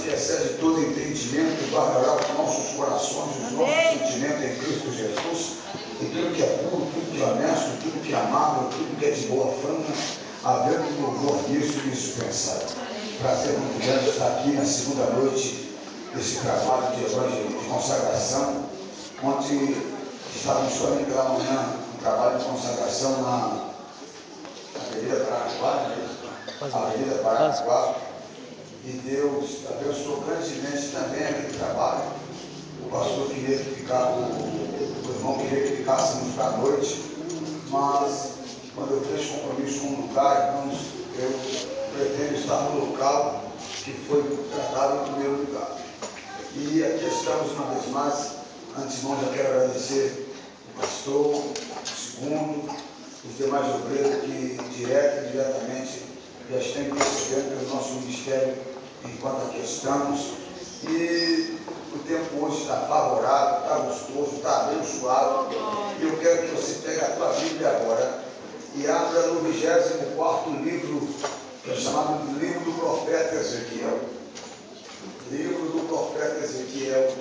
que excede todo entendimento, guardará os nossos corações, os nossos sentimentos em Cristo Jesus. E tudo que é puro, tudo que é honesto, tudo que é amável, tudo que é de boa fama, havendo louvor nisso e nisso pensado. Prazer muito grande estar aqui na segunda noite desse trabalho de evangelho, de consagração, onde estávamos também pela manhã, um trabalho de consagração na Avenida Paranaguá, Avenida Paranaguá, e Deus abençoou grandemente também aquele trabalho. O pastor queria que o irmão queria que ficássemos para a noite, mas quando eu fiz compromisso com o lugar, irmãos, eu pretendo estar no local que foi tratado em primeiro lugar. E aqui estamos uma vez mais. Antes de já quero agradecer o pastor, o segundo, os demais obreiros que direto e diretamente já estão percebendo pelo nosso ministério enquanto aqui estamos. E o tempo hoje está favorável, está gostoso, está abençoado. E eu quero que você pegue a tua Bíblia agora e abra no 24º livro, que é chamado de Livro do Profeta Ezequiel. Livro do Profeta Ezequiel.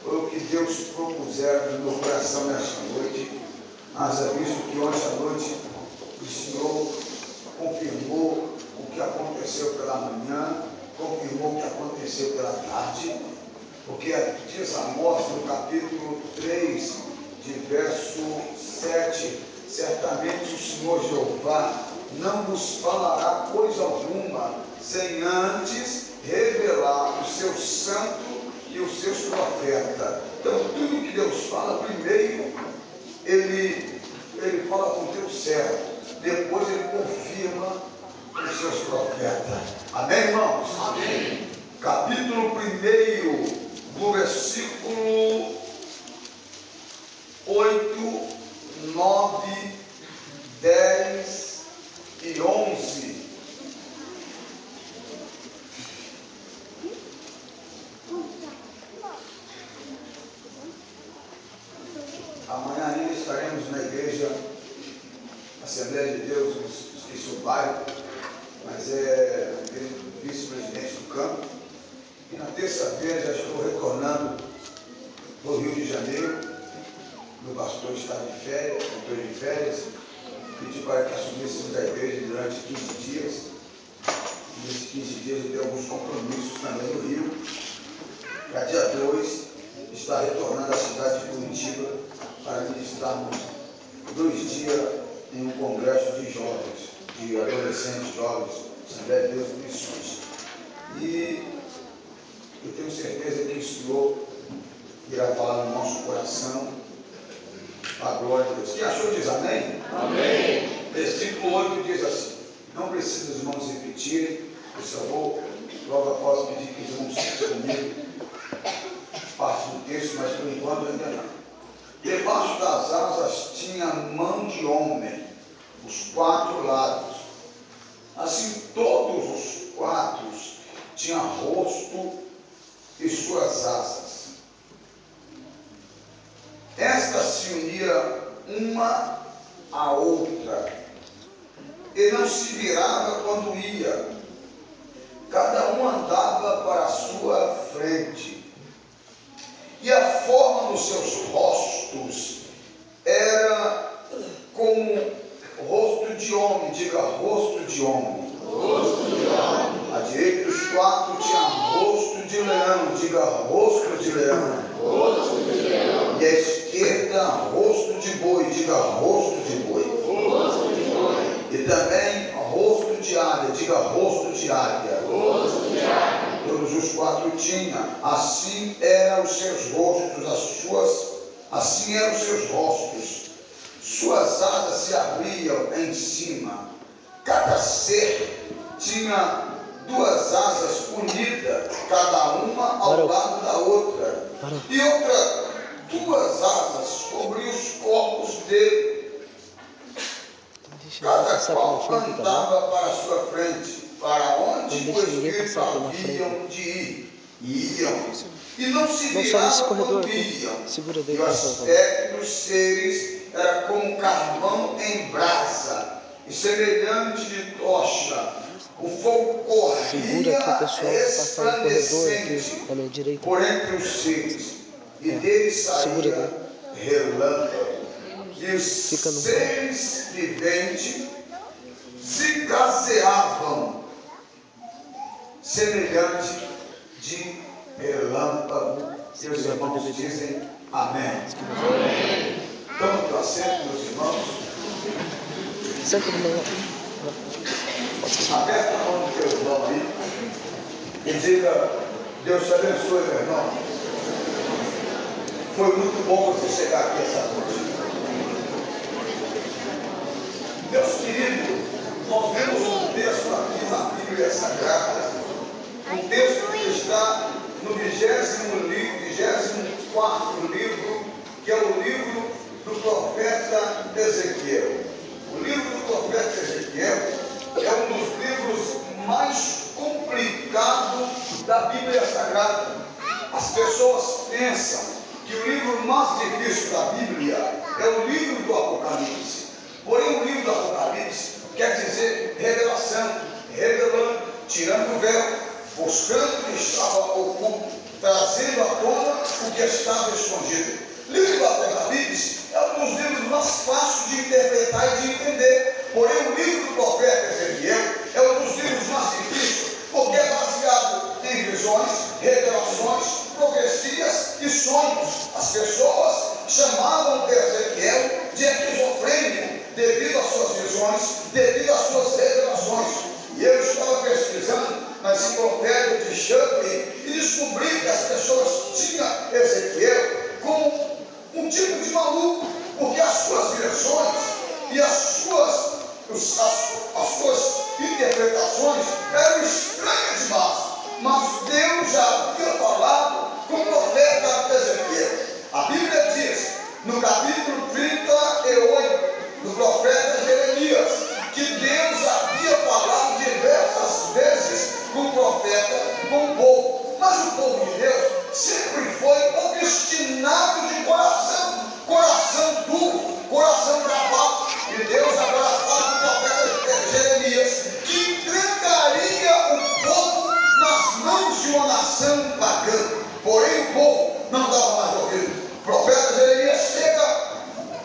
Foi o que Deus propusera no meu coração nesta noite. Mas é visto que ontem à noite o Senhor confirmou o que aconteceu pela manhã, confirmou o que aconteceu pela tarde, porque diz Amós no capítulo 3, de verso 7, certamente o Senhor Jeová não vos falará coisa alguma, sem antes revelar o seu santo e os seus profetas. Então, tudo que Deus fala, primeiro, Ele fala com o teu servo, depois Ele confirma os seus profetas. Amém, irmãos? Amém. Capítulo 1, no versículo 8, 9, 10 e 11. Amanhã ainda estaremos na igreja Assembleia de Deus, esqueci o bairro, mas é vice-presidente do campo. E na terça-feira já estou retornando para o Rio de Janeiro. Meu pastor está de férias, eu estou de férias. Pedi para que assumíssemos a igreja durante 15 dias. E nesses 15 dias eu tenho alguns compromissos também no Rio. Para dia 2, estar retornando à cidade de Curitiba para ministrarmos 2 dias em um congresso de jovens, de adolescentes jovens, Assembleia de Deus e Missões. E eu tenho certeza que o Senhor irá falar no nosso coração a glória de Deus. Quem achou diz amém? Amém. Versículo 8 diz assim: não precisa os irmãos repetirem, eu só vou logo após pedir que os irmãos fiquem comigo parte do texto, mas por enquanto ainda não. Debaixo das asas tinha mão de homem, os 4 lados. Assim todos os 4 tinham rosto e suas asas. Esta se unia uma à outra e não se virava quando ia. Cada um andava para a sua frente. E a forma dos seus rostos era como rosto de homem. Diga, rosto de homem. Rosto de homem. À direita dos 4 tinha rosto de leão. Diga, rosto de leão. Rosto de leão. E à esquerda, rosto de boi. Diga, rosto de boi. Rosto de boi. E também rosto de águia. Diga, rosto de águia. Rosto de águia. Todos os 4 tinham, assim eram os seus rostos, assim eram os seus rostos. Suas asas se abriam em cima. Cada ser tinha 2 asas unidas, cada uma ao lado da outra. E outra 2 asas cobriam os corpos dele. Cada qual andava para a sua frente, para onde o Espírito haviam de ir. Iam. E não se viravam quando iam. E o aspecto dos seres era como carvão em brasa, e semelhante de tocha, O fogo corria aqui o pessoal passar no corredor aqui resplandecente à minha direita. por entre os seres, e dele Segura saía relâmpago. E os seres viventes se gazeavam semelhante de relâmpago. E os irmãos dizem amém. Toma o assento, meus irmãos. Senta no meu. Aperta a mão do teu irmão aí e diga: Deus te abençoe, meu irmão. Foi muito bom você chegar aqui essa noite. Meus queridos, nós vemos um texto aqui na Bíblia Sagrada, um texto que está no 24º livro, que é o livro do profeta Ezequiel. O livro do profeta Ezequiel é um dos livros mais complicados da Bíblia Sagrada. As pessoas pensam que o livro mais difícil da Bíblia é o livro do Apocalipse. Porém, o livro do Apocalipse quer dizer revelação, revelando, tirando o véu, buscando o que estava oculto, trazendo à tona o que estava escondido. O livro do Apocalipse é um dos livros mais fáceis de interpretar e de entender. Porém, o livro do profeta Ezequiel é um dos livros mais difíceis, porque é baseado em visões, revelações, profecias e sonhos. As pessoas chamavam Ezequiel de esquizofrênico devido às suas visões, devido às suas revelações. E eu estava pesquisando na enciclopédia de Chaplin e descobri que as pessoas tinham Ezequiel como um tipo de maluco, porque as suas direções e as suas interpretações eram estranhas demais. Mas Deus já havia falado com o profeta Ezequiel. A Bíblia diz, no capítulo 38 do profeta Jeremias, que Deus havia falado diversas vezes com o profeta, com o povo. Mas o povo de Deus sempre foi obstinado de coração duro, coração travado. E Deus agora fala com o profeta Jeremias que entregaria o povo nas mãos de uma nação pagã. Porém, o povo não dava mais ouvido. O profeta Jeremias chega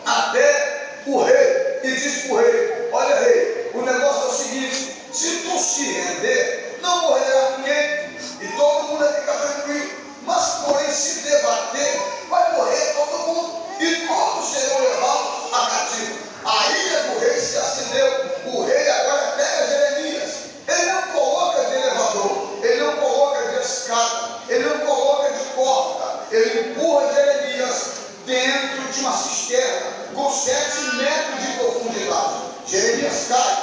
até o rei e diz para o rei: olha, rei, o negócio é o seguinte: se tu se render, não morrerá ninguém e todo mundo vai ficar tranquilo. Mas, porém, se debater, vai morrer todo mundo e todos serão levados a cativo. A ira do rei se acendeu. O rei agora pega Jeremias. Ele não coloca de elevador, ele não coloca de escada, ele não coloca de porta. Ele empurra Jeremias dentro de uma cisterna com 7 metros de profundidade. Jeremias cai.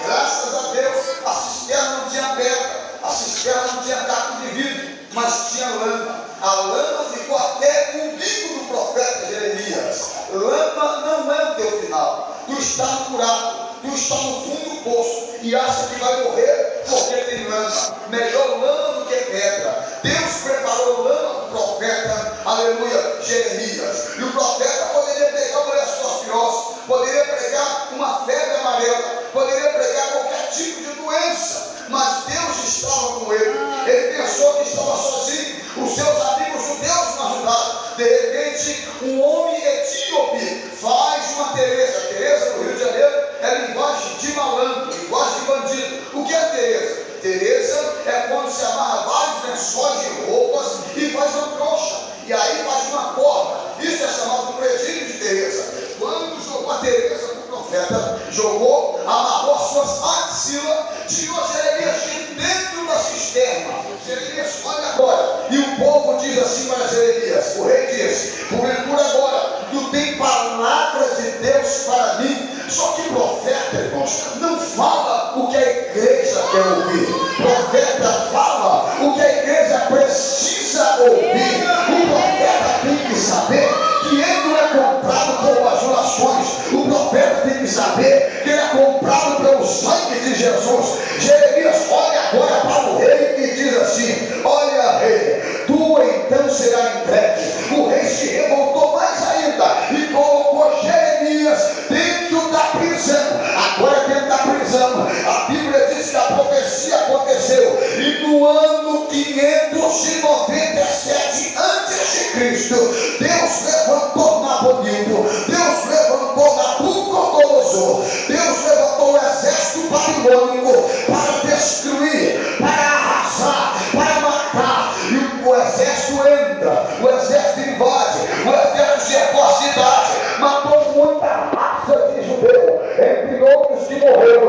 Graças a Deus, a cisterna não tinha pedra, a cisterna não tinha caco de vidro, mas tinha lama. A lama ficou até o umbigo do profeta Jeremias. Lama não é o teu final. Tu está curado, tu está no fundo do poço e acha que vai morrer porque tem lama. Melhor lama do que pedra. Deus preparou lama para o profeta, aleluia, Jeremias. E o profeta poderia pegar uma leptospirose, poderia pregar uma febre amarela, poderia pregar qualquer tipo de doença, mas Deus estava com ele. Ele pensou que estava sozinho, os seus amigos judeus não ajudaram. De repente, um homem etíope faz uma Teresa. Teresa do Rio de Janeiro é linguagem de malandro, linguagem de bandido. O que é Teresa? Teresa é quando se amarra vários lençóis de roupas e faz uma trouxa, e aí faz uma corda. Isso é chamado de presídio de Teresa. Quando jogou a Teresa para o profeta, jogou, amarrou as suas axilas, tirou Jeremias dentro da cisterna. Jeremias, olha agora. E o povo diz assim para Jeremias, o rei diz: porventura agora tu tem palavra de Deus para mim. Só que profeta, irmãos, não fala o que a igreja quer ouvir. Profeta fala o que a igreja precisa ouvir. O profeta tem que saber que ele não é comprado por bajulações. O profeta tem que saber que ele é comprado pelo sangue de Jesus. Jeremias olha agora para o rei e diz assim: olha, rei, tu então será entregue. O rei se revoltou mais ainda e colocou Jeremias dentro da prisão. Agora dentro da prisão, a Bíblia diz que a profecia 497 a.C., Deus levantou Nabonidus, Deus levantou Nabucodonosor, Deus levantou o exército babilônico para destruir, para arrasar, para matar. E o exército entra, o exército invade, o exército cercou a cidade, matou muita raça de judeu, entre outros que morreu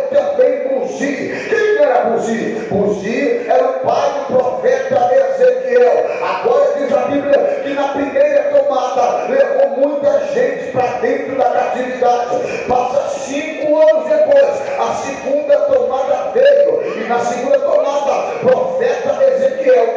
também Buzi. Quem era Buzi? Buzi era o pai do profeta Ezequiel. Agora diz a Bíblia que na primeira tomada levou muita gente para dentro da catividade. Passa 5 anos depois, a segunda tomada veio, e na segunda tomada, profeta Ezequiel,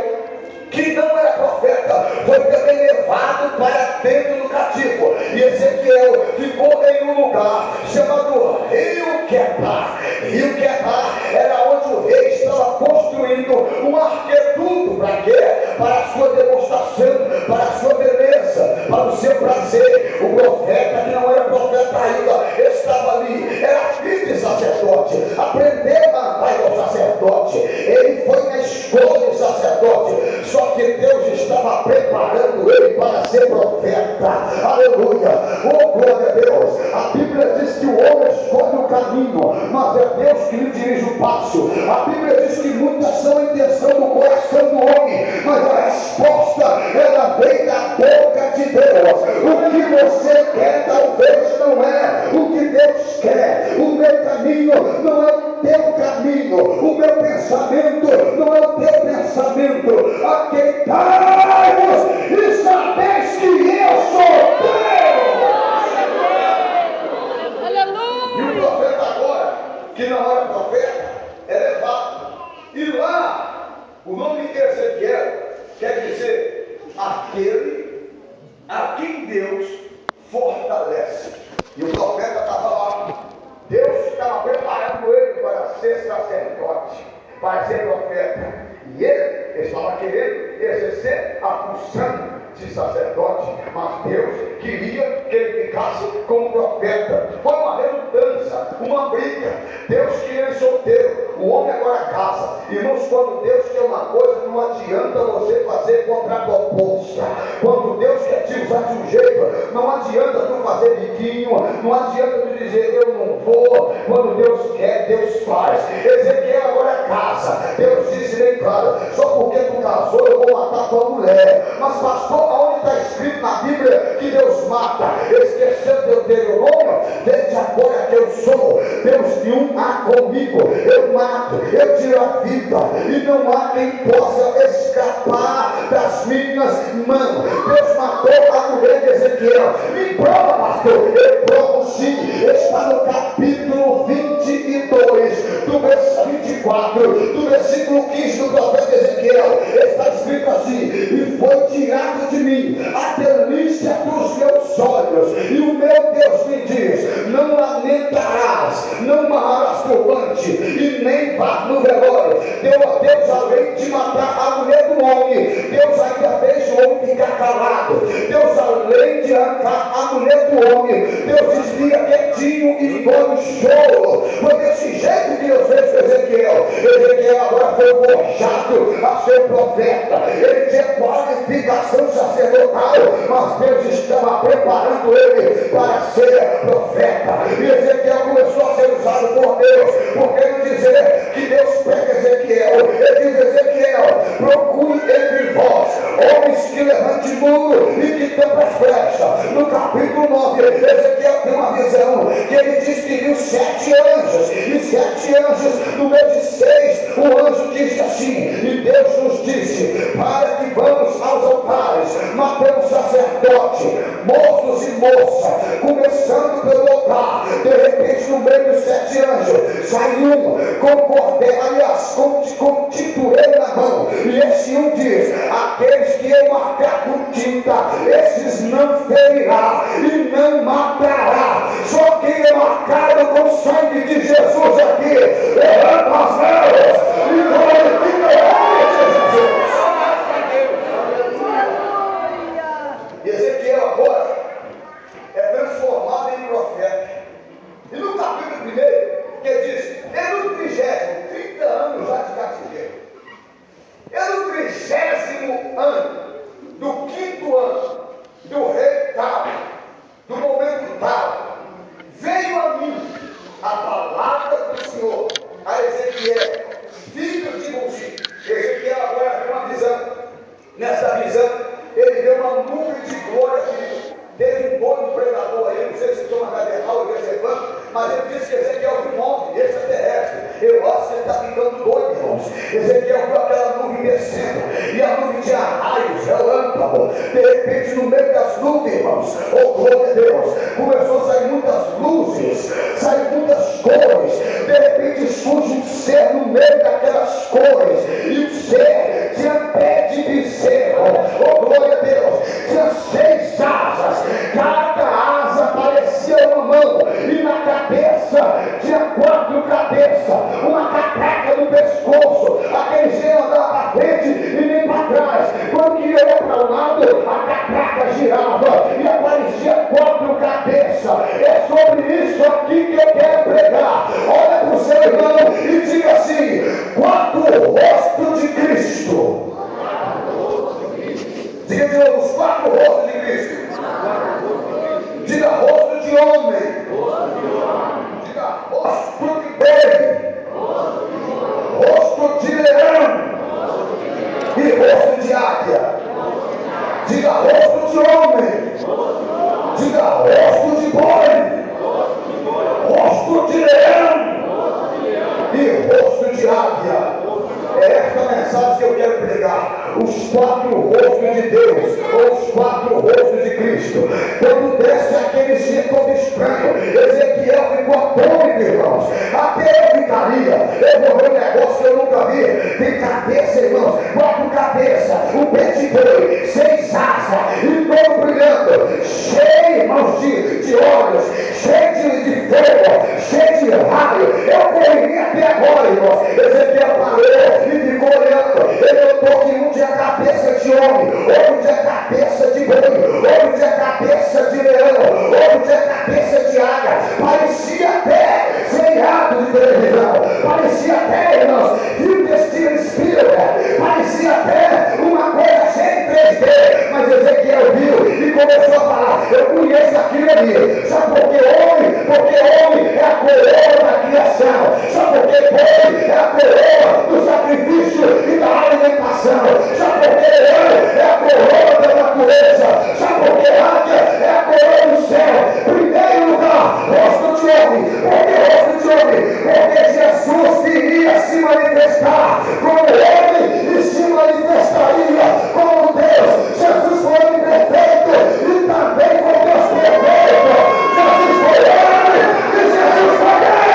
que não era profeta, foi também levado para dentro do cativo. E Ezequiel ficou em um lugar chamado Rio Quebar. Rio Quebar era onde o rei estava construindo um arqueduto. Para quê? Para a sua demonstração, para a sua beleza, para o seu prazer. O profeta, que não era profeta ainda, estava ali, era filho de sacerdote, aprendeu a andar igual sacerdote. Ele foi na escola de sacerdote, só que Deus estava preparando ele para ser profeta. Aleluia, oh glória a Deus. A Bíblia diz que o homem escolhe o caminho, mas é Deus que lhe dirige o passo. A Bíblia diz que muitas são a intenção do coração do homem, mas a resposta ela vem da boca de Deus. O que você quer talvez não é o que Deus quer. O meu caminho não é o teu caminho, o meu pensamento não é o teu pensamento. Aqueitai-vos e sabeis que eu sou Deus. E o profeta agora, que não era profeta, é levado. E lá, o nome de Ezequiel quer dizer aquele a quem Deus fortalece. E o profeta estava lá. Deus estava preparando ele para ser sacerdote, para ser profeta. E ele estava querendo exercer a função de sacerdote, mas Deus queria que ele ficasse como profeta. Foi uma relutância, uma briga. Deus queria ele solteiro, o homem agora casa. Irmãos, quando Deus quer uma coisa, não adianta você fazer contraproposta. Quando Deus quer te usar de um jeito, não adianta tu fazer biquinho, não adianta tu dizer eu não vou. Quando Deus quer, Deus faz. Ezequiel agora casa. Deus disse bem claro: só porque tu casou eu vou matar tua mulher. Mas pastor, aonde está escrito na Bíblia que Deus mata? Esquecendo de Deuteronômio, desde agora que eu sou Deus de um há comigo, eu mato, eu tiro a vida, e não há quem possa escapar das minhas mãos. Deus matou a mulher de Ezequiel. Me prova, pastor. Eu provo sim. Está no capítulo 22 do versículo 24 do versículo 15 do profeta Ezequiel. Está escrito assim: e foi tirado de mim a delícia dos meus olhos, e o meu Deus me diz: não lamentarás, não mararás turbante, e nem vá no velório. Deus, além de matar a mulher do homem, Deus ainda fez o homem ficar calado. Deus, além de arrancar a mulher do homem, Deus desvia quietinho e foi no choro. Foi desse jeito que Deus fez com Ezequiel. Ezequiel agora foi forjado a ser profeta. Ele tinha qualificação sacerdotal, mas Deus estava preparando ele para ser profeta. E Ezequiel começou a ser usado por Deus. Por que não dizer que Deus pega Ezequiel? Ele diz: Ezequiel, procure entre vós homens que levantem muro e que tampem as brechas. No capítulo 9, Ezequiel tem uma visão que ele diz que viu 7 anjos, e 7 anjos no meio de 6, o anjo disse assim: e Deus nos disse para que vamos aos altares, matemos sacerdote, moços e moça, começando pelo altar. De repente, no meio dos 7 anjos, sai um com cordel, aliás, com tintureiro na mão, e esse um diz: aqueles que eu marcar com tinta, esses não ferirá e não matará. Só quem é marcado com o sangue de Jesus aqui, levanta as mãos e glorifica o nome de Jesus. E Ezequiel agora é transformado em profeta. E no capítulo 1, que diz: é no 30º, 30 anos já de cativeiro. É no 30º ano, do 5º ano, do rei tal, do momento tal, veio a mim a palavra do Senhor a Ezequiel, filho de Buzi. Ezequiel agora tem uma visão. Nessa visão, ele vê uma nuvem de glória vindo. Teve um bom predador aí, não sei se toma Gaderral ou Bezerban, mas ele disse que Ezequiel viu um homem extraterrestre. Eu acho que ele está ficando doido, irmãos. Ezequiel viu aquela nuvem descendo, e a nuvem tinha raios, relâmpago. De repente, no meio das nuvens, irmãos, oh glória a Deus, começou a sair muitas luzes, sair muitas cores. De repente surge um ser no meio daquelas cores, e o ser tinha pé de bezerro, oh glória a Deus, tinha 6 asas. Cada asa parecia uma mão, e na cabeça tinha 4 cabeças, uma catraca no pescoço. Aquele ser andava para frente e nem para trás. Quando queria olhar para um lado, a catraca girava e aparecia 4 cabeças. É sobre isso aqui que eu quero pregar. Olha para o seu irmão e diga assim: 4 rostos de Cristo. Diga de novo: os 4 rostos de Cristo. Diga: rosto de homem. Diga: rosto de boi. Rosto de leão. E rosto de águia. Diga: rosto de homem. Diga: rosto de boi. Rosto de leão. E rosto de águia. É esta mensagem que eu quero pregar. Os 4 rostos de Deus, ou os 4 rostos de Cristo. Quando desce aquele ser todo estranho, Ezequiel ficou atônito, irmãos. Até eu ficaria. Eu vou ver um negócio que eu nunca vi. Tem cabeça, irmãos, 4 cabeças, um pé de boi, 6 asas, e todo brilhando, cheio, irmãos, de olhos, cheio de fogo, cheio de raio. Eu corri até agora, irmãos. Ezequiel parou e ficou olhando. Ele notou que um tinha cabeça de homem, outro tinha cabeça de boi, outro tinha cabeça de leão, outro tinha cabeça de águia. Parecia até seriado de televisão, parecia até, irmãos, filme de Steven Spielberg, parecia até uma coisa sem 3D. Mas Ezequiel viu e começou a falar: eu conheço aquilo ali. Sabe por que homem? Porque homem é a coroa da criação. Sabe por que boi é a coroa do sacrifício e da alimentação? Sabe por que leão é a coroa da natureza? Sabe por que águia é a coroa do céu? Primeiro lugar, rosto de homem. Por que rosto de homem? Porque Jesus iria se manifestar como homem e se manifestaria como Deus. Jesus foi perfeito e também foi Deus perfeito. Jesus foi homem e Jesus foi Deus.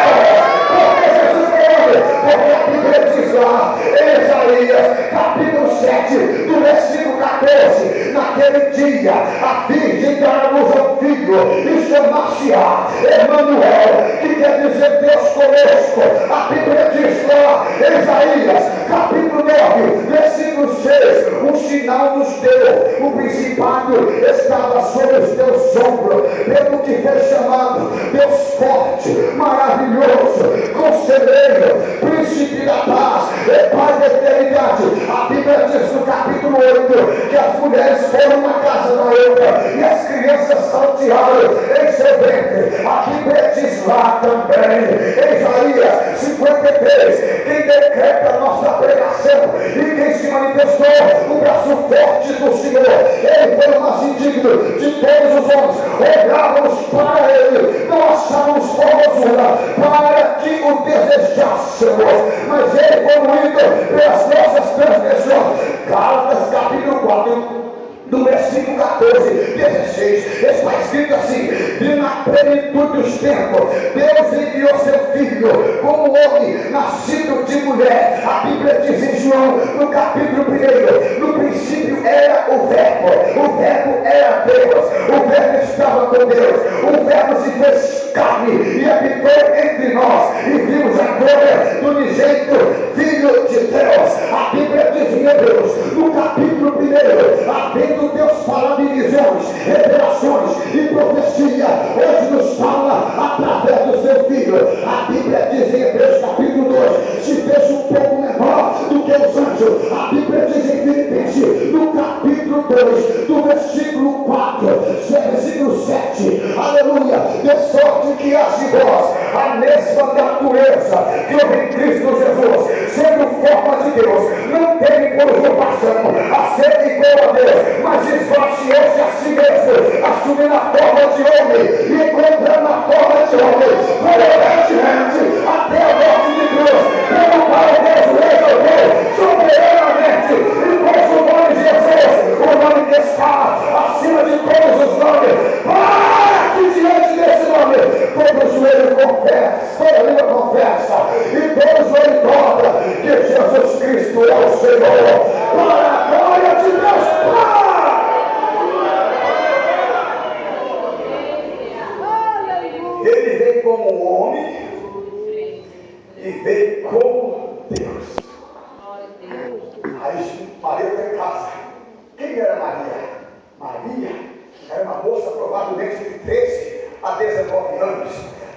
Porque Jesus foi homem? Porque a Bíblia diz lá em Isaías capítulo 7 do versículo 14: naquele dia a virgem dará luz ao filho e chamar-se-á Emanuel, que quer dizer Deus conosco. A Bíblia diz lá em Isaías capítulo 9 versículo 6: um sinal nos deu, o principado estava sobre os teus ombros, pelo que foi chamado Deus forte, maravilhoso, conselheiro, príncipe da paz, e Pai da eternidade. A Bíblia diz no capítulo 8 que as mulheres foram uma casa na outra e as crianças saltearam em seu ventre. A Bíblia diz lá também em Isaías 53: quem decreta a nossa pregação e quem se manifestou o braço forte do Senhor, ele foi o mais indigno de todos os homens. Olhávamos para ele, não achávamos formosura para que o desejássemos, mas ele foi moído pelas nossas transgressões. Gálatas capítulo 4 do versículo 14, 16, está escrito assim: e na plenitude dos tempos Deus enviou seu filho como homem nascido de mulher. A Bíblia diz em João no capítulo 1: no princípio era o verbo era Deus, o verbo estava com Deus, o verbo se fez carne e habitou entre nós, e vimos a glória do unigênito Filho de Deus. A Bíblia diz em Hebreus no capítulo 1: havendo Deus fala de visões, revelações e profecia, hoje nos fala através do seu Filho. A Bíblia diz em Hebreus capítulo 2: se fez um pouco menor do que os anjos. A Bíblia diz em Filipenses, no capítulo 2, do versículo 4, versículo 7, aleluia, de sorte que há de vós a mesma natureza que houve em Cristo Jesus, sendo forma de Deus, não teve por usurpação a ser igual a Deus, mas esvaziou-se a si mesmo, assumindo a forma de homem e encontrando a forma de homem, obediente até a morte de cruz, pelo qual Deus o exaltou soberanamente e pôs o nome de Jesus, o nome que está acima de todos os nomes, para que diante desse nome todo joelho confessa, toda língua confessa e todo joelho dobra que Jesus Cristo é o Senhor, para a glória de Deus Pai. Ele veio como homem e veio como Deus. Aí Maria está em casa. Quem era Maria? Maria era uma moça provavelmente de 13 a 19 anos.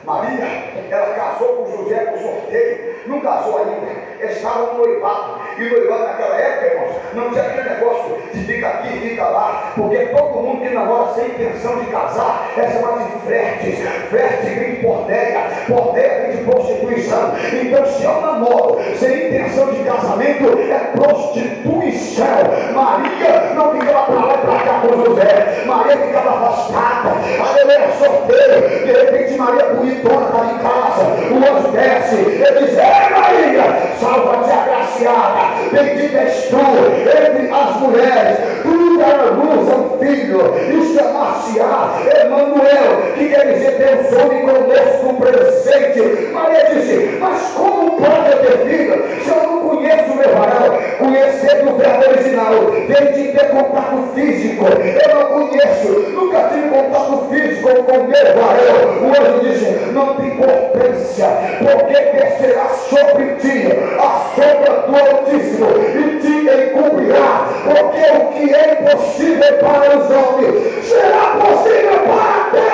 Maria, ela casou com José por sorteio, não casou ainda, estava no noivado, e o noivado naquela época, irmãos, não tinha aquele negócio de fica aqui, fica lá, porque todo mundo que namora sem intenção de casar é chamado de flerte, flerte vem de porneia, porneia vem de prostituição. Então, se eu namoro sem intenção de casamento, é prostituição. Maria não ficava para lá e para cá com José, Maria ficava afastada, aleluia, sorteio. De repente Maria bonitona está em casa, o anjo desce, ele diz: é Maria, salva-te agraciada, bendita és tu entre as mulheres, tu darás luz a um filho, e chamar-se-á Emanuel, que quer dizer Deus homem conosco presente. Maria disse: mas como pode eu ter filho se eu não conheço o meu varão? Conhecer do verbo original vem de ter contato físico. Eu não conheço, nunca tive contato físico com o meu varão. O anjo disse: não tem importância, porque descerá sobre ti a sombra do Altíssimo e te encobrirá, porque o que é impossível para os homens será possível para Deus.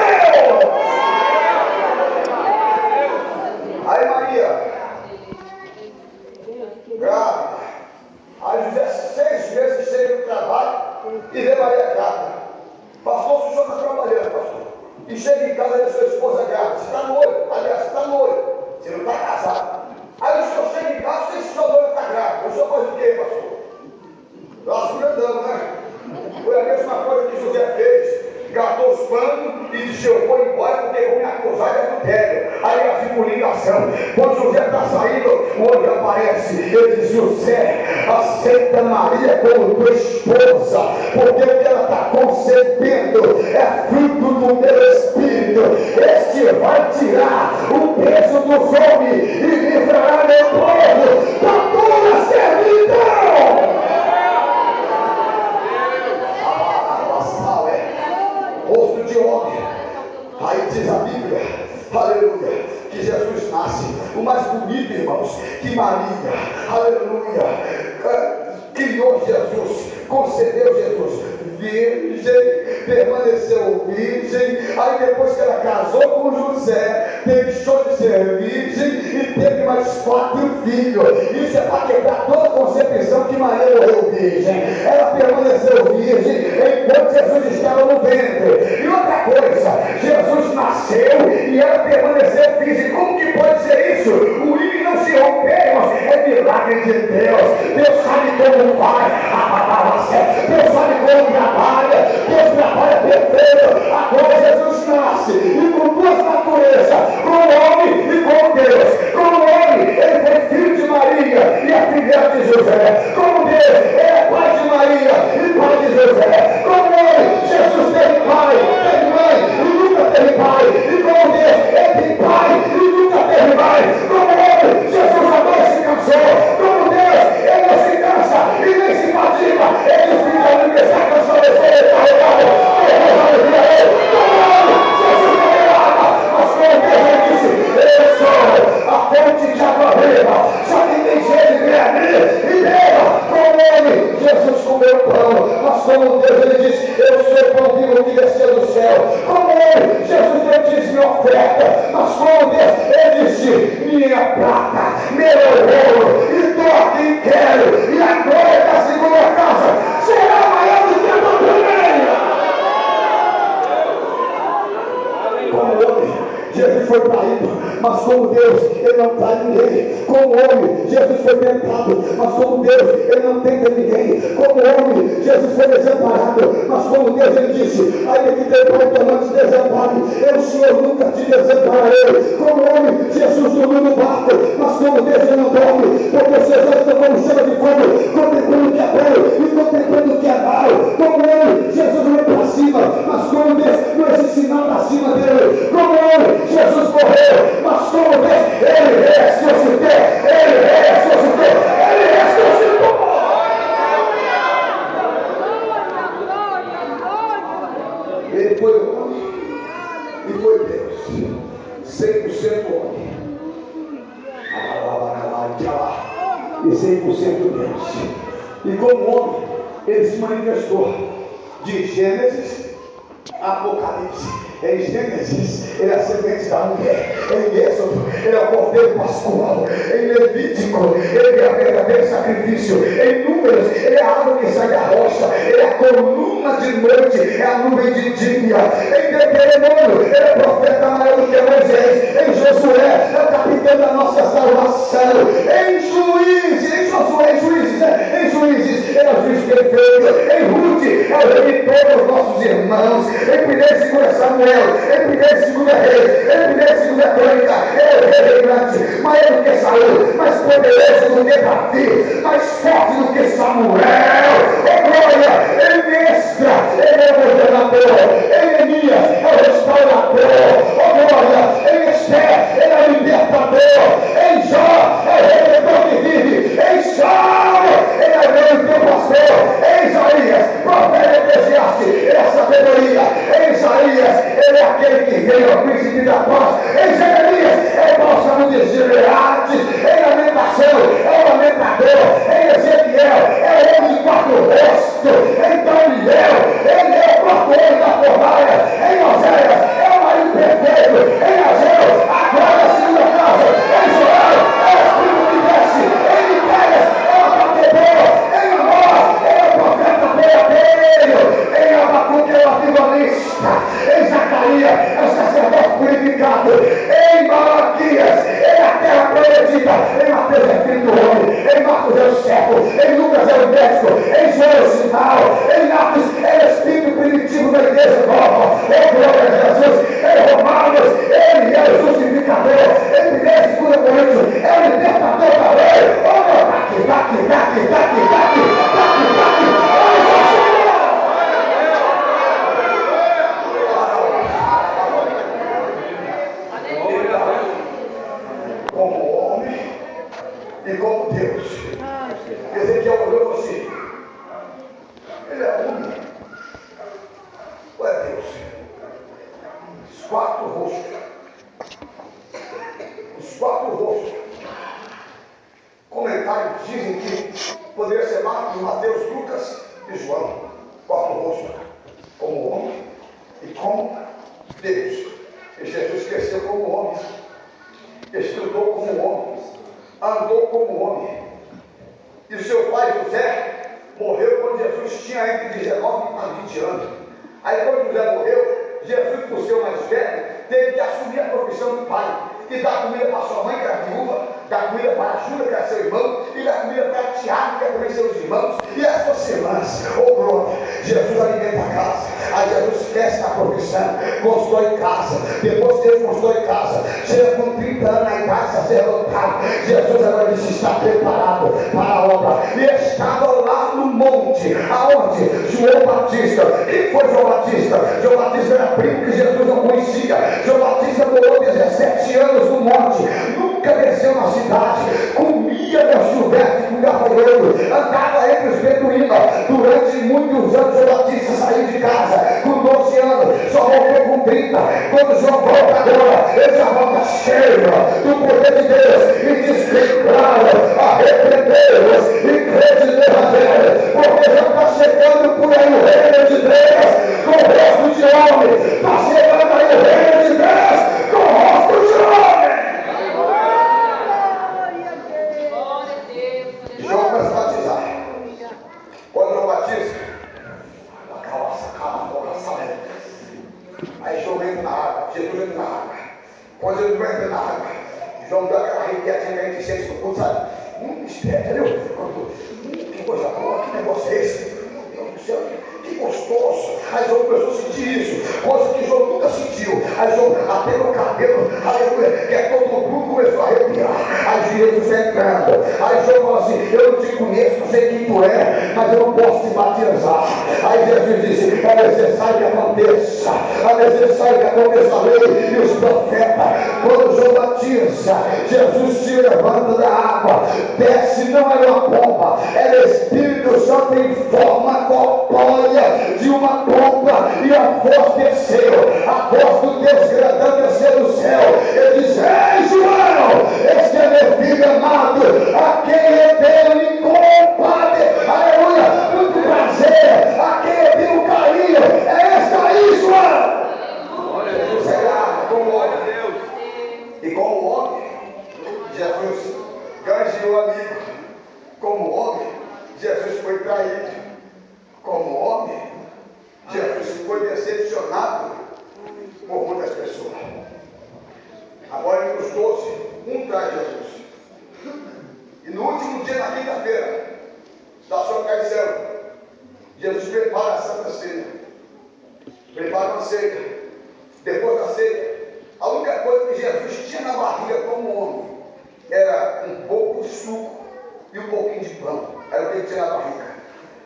Aí Maria, grávida, aí José 6 meses cheio do trabalho e vê Maria grávida. Pastor, o senhor está trabalhando, pastor, e chega em casa e a sua esposa grávida, você está noivo, aliás, você está noivo, você não está casado. Aí o senhor chega em casa e sua noiva está grávida, o senhor faz o quê, pastor? Nós andamos, né? Foi a mesma coisa que José fez. Gatou os panos e disse: eu vou embora porque vão me acusar de adultério. Aí a figurização. Quando José está saindo, o anjo aparece. Ele diz: José, aceita Maria como tua esposa, porque o que ela está concebendo é fruto do meu espírito. Este vai tirar o peso dos homens e livrará meu povo da dura servidão. Rosto de homem. Aí diz a Bíblia, aleluia, que Jesus nasce. O mais bonito, irmãos, que Maria, aleluia, criou Jesus, concebeu Jesus virgem, permaneceu virgem. Aí depois que ela casou com José, deixou de ser virgem e teve mais 4 filhos. Isso é para quebrar toda a concepção que Maria morreu virgem. Ela permaneceu virgem enquanto Jesus estava no ventre. E outra coisa, Jesus nasceu e ela permaneceu virgem. Como que pode ser isso? O ímã não se rompeu, é milagre de Deus. Deus sabe como faz, Deus sabe como trabalha, Deus trabalha perfeito. Agora Jesus nasce e com 2 naturezas, com o homem e com Deus. Como homem, ele foi filho de Maria e a filha de José. Como Deus, ele é pai de Maria e pai de José. Como homem, Jesus teve pai, teve mãe e nunca teve pai. E como Deus, ele tem pai e nunca teve mãe. Como homem, Jesus amou e se cansou. Como Deus, ele não se cansa e nem se fatiga. Jesus comeu pão, mas como Deus, ele disse: eu sou o pão vivo que desceu do céu. Como ele, Jesus deu dízimo e oferta, mas como Deus, ele disse: minha prata, meu ouro, e dou a quem quero, e a glória da segunda casa será maior do que a da primeira. Como homem, Jesus foi traído, mas como Deus, ele não trai ninguém. Como homem, Jesus foi tentado, mas como Deus, ele não tenta ninguém. Como homem, Jesus foi desamparado, mas como Deus, ele disse: ainda que teu pai e tua mãe te desamparem, eu, Senhor, nunca te desampararei. Como homem, Jesus dormiu no barco, mas como Deus, ele não dorme, porque os seus olhos estão como chama de fogo, contemplando o que é bom e contemplando o que é mal. Como homem, Jesus não é para cima, mas como Deus, não existe sinal para cima dele. Como homem, Jesus morreu, mas como Deus, ele ressuscitou, ele ressuscitou, ele ressuscitou. Ele foi homem e foi Deus, 100% homem e 100% Deus. E como homem, ele se manifestou de Gênesis a Apocalipse. Em Gênesis, ele é a semente da mulher. Em Êxodo, ele é o cordeiro pascual. Em Levítico, ele é o verdadeiro sacrifício. Em Números, ele é a água que sai da rocha. Ele é a coluna de noite, é a nuvem de dia. Em Deuteronômio, ele é profeta maior do que Moisés. Em Josué, é o capitão da nossa salvação. Em Juízes, em Juízes, ele é o juiz perfeito. Em Ruth, é o rei de todos os nossos irmãos. Em 1 Samuel, em 1 Reis, em 1 Crônica, ele é o rei reinante, maior do que Saul, mais poderoso do que Davi, mais forte do que Samuel. Oh glória, ele mestra, ele é o governador. Em Elias, é o restaurador. Oh glória, em Esther, ele é o libertador. Em Jó, é o redentor que vive. Em Saulo, ele é o teu pastor. Em Isaías, profeta Eclesiastes, ele é a sabedoria. Em Isaías, ele é aquele que veio ao príncipe da paz. Em Jeremias, é o bálsamo de Gileade. Em Lamentação, é o lamentador. Em Ezequiel, é o homem de quatro rostos. Em Daniel, ele é o quarto olho da fornalha. Em Oséias, é o marido perfeito. Em Ageu, a glória da segunda casa. Em Joel, é o espírito que desce. Em Miqueias, é o batedor. Em Amós, é o profeta verdadeiro. Em Abacuque, é o avivalista. Em Zacarias, é o sacerdote purificado. Em Malaquias, é a terra prometida. Em Mateus é filho do homem. Em Marcos é o servo. Em Lucas é o médico. Em João é o sinal. Em Atos é o espírito primitivo da igreja nova. Em glória a Jesus. Em Romanos, ele é o justificador. Em 1 Coríntios, é o libertador da lei. Oh meu, tá aqui. Como homem e como Deus. Ezequiel olhou assim: ele é homem ou é Deus? Os quatro rostos. Comentários dizem que poderia ser Marcos, Mateus, Lucas e João. Quatro rostos, como homem e como Deus. E Jesus cresceu como homem, estudou como homem, andou como homem. E o seu pai José morreu quando Jesus tinha entre 19 a 20 anos. Aí quando José morreu, Jesus, por ser o mais velho, teve que assumir a profissão do pai e dar comida para sua mãe, que era viúva, dar comida para Júlia, que era seu irmão, e dar comida para Tiago, que era também seus irmãos, e as suas irmãs. Oh glória, Jesus alimenta a casa. Aí Jesus esquece da profissão, constrói casa. Depois que ele constrói casa, chega com 30 anos na idade sacerdotal. Jesus agora disse: está preparado para a obra. E estava lá no monte, aonde? João Batista. Quem foi João Batista? João Batista era primo que Jesus não conhecia. João Batista morou 17 anos no monte. nunca desceu na cidade, comia meu silvestre com gafanhoto, andava entre os beduínos. Durante muitos anos João Batista saiu de casa com 12 anos, só voltou com 30. Quando João volta agora, ele já volta cheio do poder de Deus e diz bem claro: arrependei-vos e crede no Evangelho, porque já está chegando por aí o reino de Deus com o rosto de homem. Está chegando aí o reino de Deus com o rosto de homem. João vai se batizar. Quando João batiza, aí João entra na água, Jesus entra na água. Quando ele vai entrar na água, João dá aquela arrepiadinha entre seis do culto, sabe? Entendeu? Que coisa boa, que negócio é esse? Meu Deus do céu, que gostoso. Aí João começou a sentir isso, coisa que João nunca sentiu. Aí João, até no cabelo, aleluia, que é todo mundo começou a arrepiar. Aí Jesus entrando. Aí João falou assim: eu não te conheço, não sei quem tu é, mas eu não posso te batizar. Aí Jesus disse: é necessário que aconteça, é necessário que aconteça a lei e os profetas. Quando João batiza, Jesus se levanta da água, desce, não era uma pomba, era Espírito Santo em forma corpórea de uma pomba, e a voz desceu, a voz do Deus grandão desceu do céu. Ele diz: ei João, este é meu filho amado, a quem eu tenho me compadre, aleluia, muito prazer, a quem eu tenho carinho, é esta aí, João. Jesus era como homem, e como homem, Jesus ganhou amigo. Como homem, Jesus foi traído. Como homem, Jesus foi decepcionado por muitas pessoas. Agora, entre os 12, um traz Jesus. E no último dia, na quinta-feira da sua traição, Jesus prepara a Santa Ceia. Prepara uma ceia. Depois da ceia, a única coisa que Jesus tinha na barriga como homem era um pouco de suco e um pouquinho de pão. Era o que ele tinha na barriga.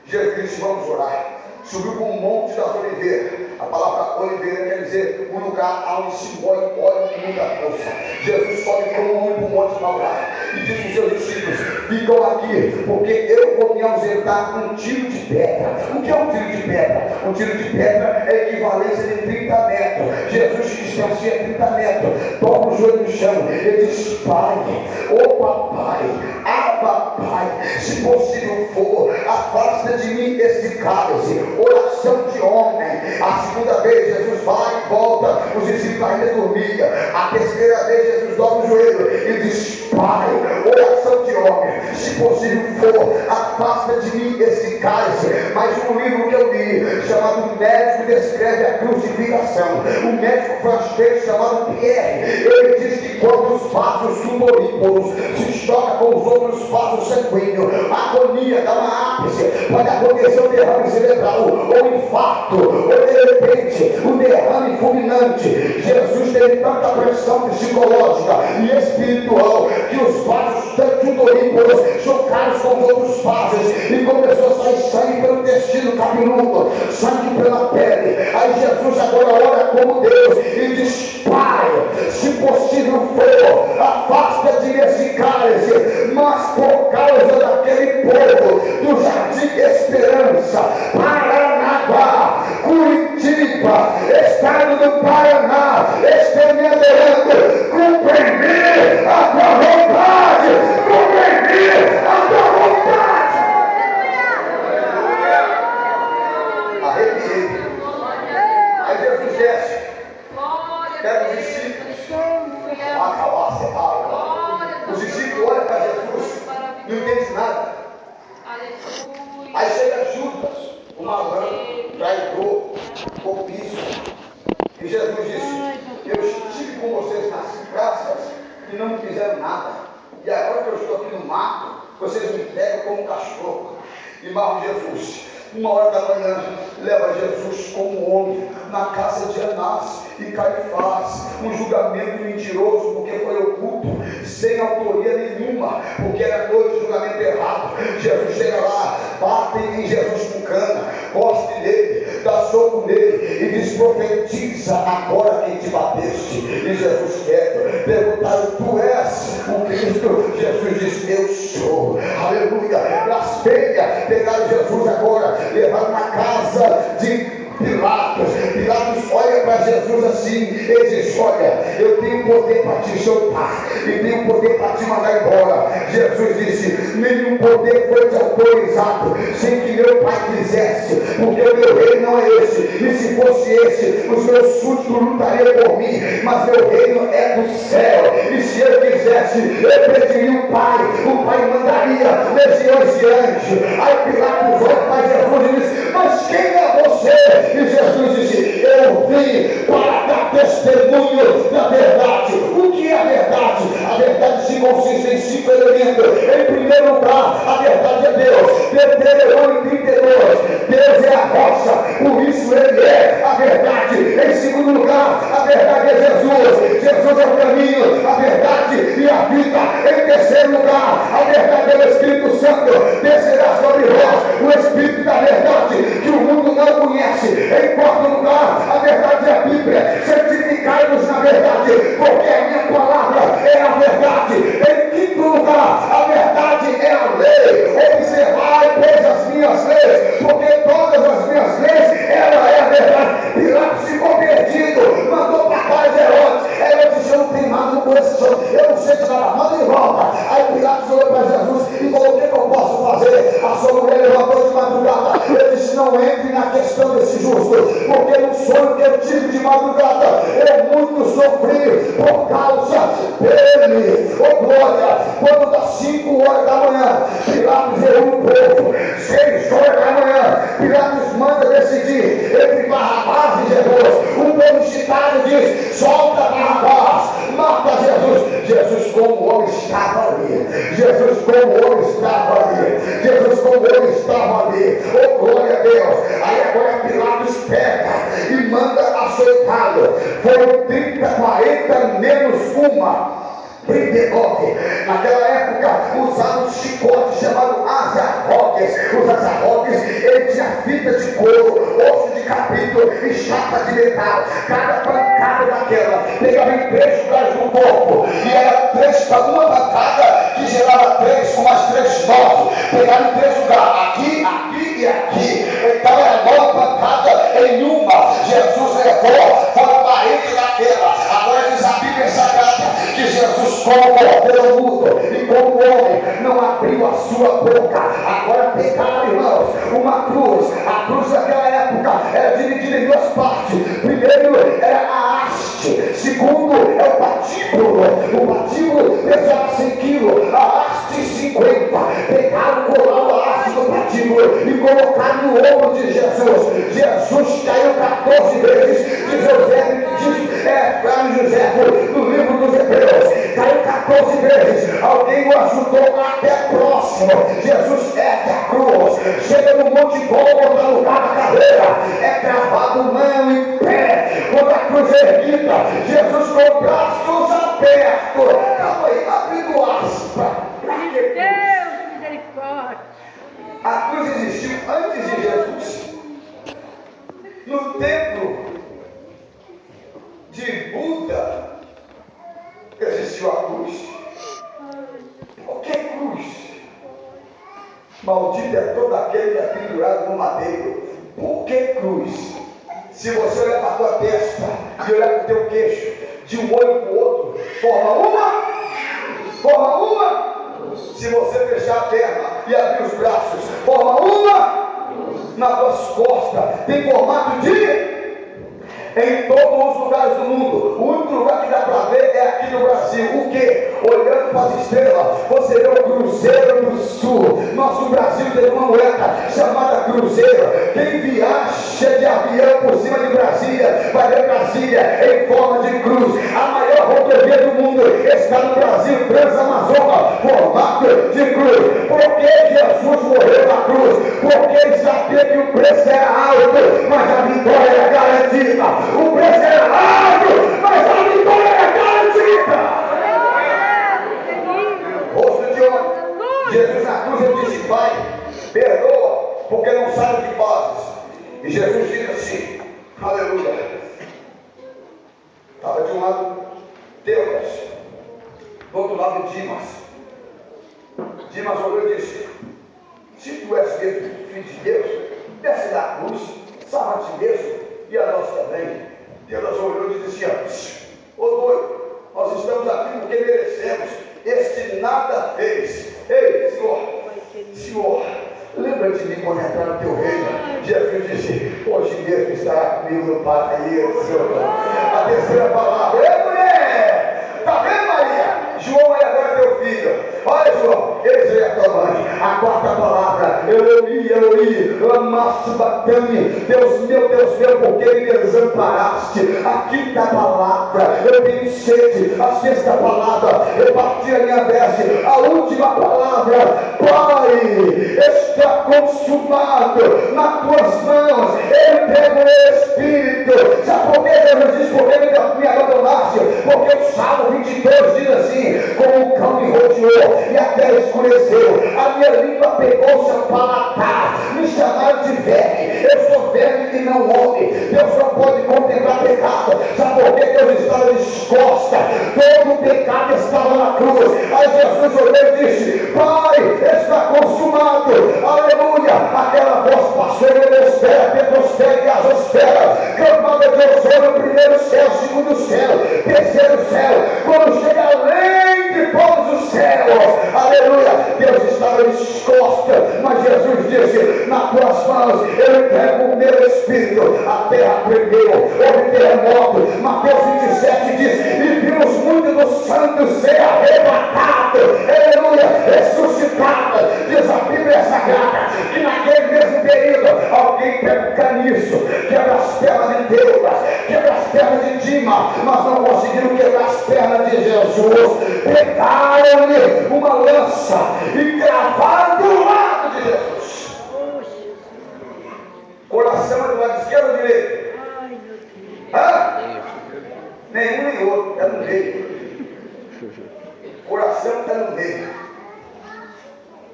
Jesus disse: vamos orar. Subiu para um monte das oliveiras. A palavra oliveira quer dizer um lugar onde se molha óleo com muita força. Jesus sobe para um monte para orar e diz aos seus discípulos: ficam aqui, porque eu vou me ausentar um tiro de pedra. O que é um tiro de pedra? Um tiro de pedra é equivalência de 30 metros. Jesus distancia 30 metros, dobra o joelho no chão, ele diz: Pai, ô papai, Abba Pai, se possível for, afasta de mim esse cálice. Oração de homem. A segunda vez Jesus vai e volta, os discípulos ainda dormiam. A terceira vez Jesus dobra o joelho e diz: Pai, oração de homem, se possível for, afasta de mim esse cálice. Mas um livro que eu li, chamado O Médico Descreve a Crucificação, um médico francês chamado Pierre, ele diz que quando os vasos sudoríparos se chocam com os outros vasos sanguíneos, a agonia dá uma ápice, pode acontecer um derrame cerebral, ou infarto, ou de repente um derrame fulminante. Jesus teve tanta pressão psicológica e espiritual que os vasos sudoríparos chocaram com os outros vasos e começou a sair sangue pelo intestino cabeludo, sangue pela pele. Aí Jesus agora ora como Deus e diz: Pai, se possível for, afasta de mim esse cálice, mas por causa daquele povo do Jardim Esperança, Paranaguá, Curitiba, estado do Paraná, estão me adorando, cumpre em mim a tua vontade, cumpre em mim a tua vontade. Arrepiei. Aí Jesus desce, pega os discípulos, acabar separado. Os discípulos olham para Jesus, não entendem nada. Aí chega Judas, o malandro, traidor, cobiço. E Jesus disse: eu estive com vocês nas praças e não me fizeram nada. E agora que eu estou aqui no mato, vocês me pegam como cachorro. E mal Jesus, 1h da manhã, leva Jesus como homem na casa de Anás e Caifás, um julgamento mentiroso, porque foi oculto, sem autoria nenhuma, porque era noite de julgamento errado. Jesus chega lá, batem em Jesus com cana, cospe nele, dá soco nele e diz: profetiza agora quem te bateste. E Jesus quieto. Perguntaram: tu és o Cristo? Jesus disse: eu sou. Aleluia. Blasfêmia. Pegaram Jesus agora, levaram na casa de Pilatos. Pilatos olha para Jesus assim, ele diz: olha, eu tenho poder para te soltar e tenho poder para te mandar embora. Jesus disse: nenhum poder foi te autorizado sem que meu Pai quisesse, porque o meu reino não é esse, e se fosse esse, os meus súditos lutariam por mim, mas meu reino é do céu, e se eu quisesse, eu pediria o Pai mandaria legiões de anjos. Aí Pilatos olha para Jesus e diz: mas quem é você? E Jesus disse: eu vim para dar testemunho da verdade. O que é a verdade? A verdade se consiste em 5 elementos. Em primeiro lugar, a verdade é Deus. Deuteronômio 32. Deus é a rocha, por isso Ele é a verdade. Em segundo lugar, a verdade é Jesus. Jesus é o caminho, a verdade e a vida. Em terceiro lugar, a verdade é o Espírito Santo. Descerá sobre nós o Espírito da verdade, que o mundo não conhece. Em quarto lugar, a verdade é a Bíblia. Santificai-vos na verdade, porque a minha palavra é a verdade. Em quinto lugar, a verdade é a lei. Observai, pois, as minhas leis, porque todas as minhas leis, ela é a verdade. Pilatos ficou perdido, mandou para trás Herodes. Herodes disse: eu não tenho nada com esse senhor, eu não sei de nada, manda em volta. Aí Pilatos olhou para Jesus e falou: o que eu posso fazer? A sua mulher levantou de madrugada. Ele disse: não entre na questão desse justo, porque no sonho que eu tive de madrugada, eu muito sofri por causa dele. Oh glória! Quando das 5 horas da manhã, Pilatos reúne o povo. 6 horas da manhã, Pilatos manda decidir entre Barrabás e Jesus. O povo excitado diz: solta Barrabás, mata Jesus. Jesus como homem estava ali. Jesus como homem estava ali. Jesus como homem estava ali. Oh glória a Deus! Aí agora Pilatos pega e manda açoitá-lo. Foram 30, 40 menos uma. 39. Naquela época usavam um chicote chamado azarroques. Os azarroques, ele tinha fita de couro, osso de capítulo e chapa de metal. Cada pancada daquela pegava em 3 lugares do corpo, e era uma pancada que gerava 3 com mais 3 9. Pegava em 3 lugares, aqui, aqui e aqui. Então era 9 pancadas em uma. Jesus levou, foi 40 daquela. Agora diz a Bíblia Sagrada que Jesus, como cordeiro mudo e como homem, não abriu a sua boca. Agora pegaram, irmãos, uma cruz. A cruz daquela época era dividida em 2 partes. Primeiro era a haste, segundo é o patíbulo. O patíbulo pesava 100 quilos, a haste 50. Pegaram, colaram a haste do patíbulo e colocaram no ombro de Jesus. Jesus caiu 14 vezes. Diz José, no livro dos Hebreus, caiu 14 vezes. Alguém o ajudou até próximo. Jesus ergue a cruz, chega no Monte Gólgota, no lugar da cadeira, é cravado mão e pé. Quando a cruz é erguida, Jesus com braços abertos. Calma aí, abrindo aspas. Deus, misericórdia. A cruz existiu antes de Jesus. No templo de Buda existiu a cruz. O que é cruz? Maldito é todo aquele que é pendurado no madeiro. Por que cruz? Se você olhar para a tua testa e olhar para o teu queixo, de um olho para o outro, forma uma. Se você fechar a perna e abrir os braços, forma uma. Nas tuas costas tem formato de em todos os lugares do mundo. O único lugar que dá para ver é aqui no Brasil. O que? Olhando para as estrelas, você vê o Cruzeiro do Sul. Nosso Brasil tem uma moeda chamada Cruzeiro. Quem viaja de avião por cima de Brasília vai ver Brasília em forma de cruz. A maior rodovia do mundo está no Brasil, Transamazônica, formato de cruz. Porque Jesus morreu na cruz? Porque ele sabia que o preço era alto, mas a vitória era garantida. O preço era alto, mas a vitória era garantida. Rosto de homem. Jesus na cruz, ele disse: Pai, perdoa, porque não sabem o que fazes. E Jesus diz assim: aleluia. Estava de um lado Teudas, do outro lado Dimas. Dimas olhou e disse: se tu és filho de Deus, desce da cruz, salva a ti mesmo e a nós também. Teudas olhou e disse assim: ô doido, nós estamos aqui porque merecemos. Este nada fez. Ei, Senhor, lembra de mim quando entrar no teu reino. Jesus disse: hoje mesmo estará comigo no paraíso. A terceira palavra: ei, mulher, está vendo, Maria? João é agora teu filho. Olha, João, esse é a tua mãe. A quarta palavra: Eloi, lama sabachthani. Deus meu, por que me desamparaste? A quinta palavra: eu tenho sede. A sexta palavra: eu parti a minha veste. A última palavra: Pai, está consumado. Nas tuas mãos eu entrego o Espírito. Sabe por que Deus diz: por que me abandonaste? Porque o Salmo 22 diz assim: como o cão me rodeou e a terra escureceu, a minha língua pegou-se a palatar, me chamaram de verme. Eu sou verme e não homem. Deus não pode contemplar pecado. Sabe por que Deus estava disposta? Todo o pecado estava na cruz. Aí Jesus olhou e disse: Pai, está consumado. Aleluia. Aquela voz passou em Eustéria, Petrosfera e Gasosfera, clamando a Deus no primeiro céu, segundo céu, terceiro céu, quando chega além de todos os céus. Aleluia. Deus estava disposta, mas Jesus disse: nas tuas mãos eu entrego o meu Espírito. A terra tremeu, houve terremoto. Mateus 27 diz: e vimos muitos dos santos ser arrebatados, aleluia, ressuscitados. Diz a Bíblia Sagrada que naquele mesmo período alguém pega o caniço, quebra as pernas de Deus, quebra as pernas de Dima, mas não conseguiram quebrar as pernas de Jesus. Pegaram-lhe uma lança e cravaram do lado de Jesus. Coração é do lado esquerdo ou direito? Nenhum nem outro, é no meio. Coração está no meio.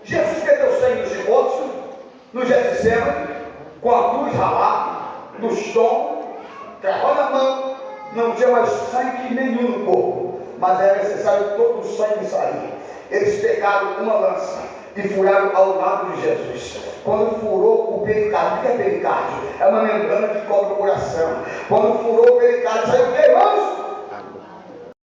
Jesus perdeu sangue nos hipóteses, no Getsemane, com a cruz ralada, no chão, cravou na mão, não tinha mais sangue nenhum no corpo, mas era necessário todo o sangue sair. Eles pegaram uma lança e furaram ao lado de Jesus. Quando furou o pericárdio, o que é pericárdio? É uma membrana que cobre o coração. Quando furou o pericárdio, saiu queimando.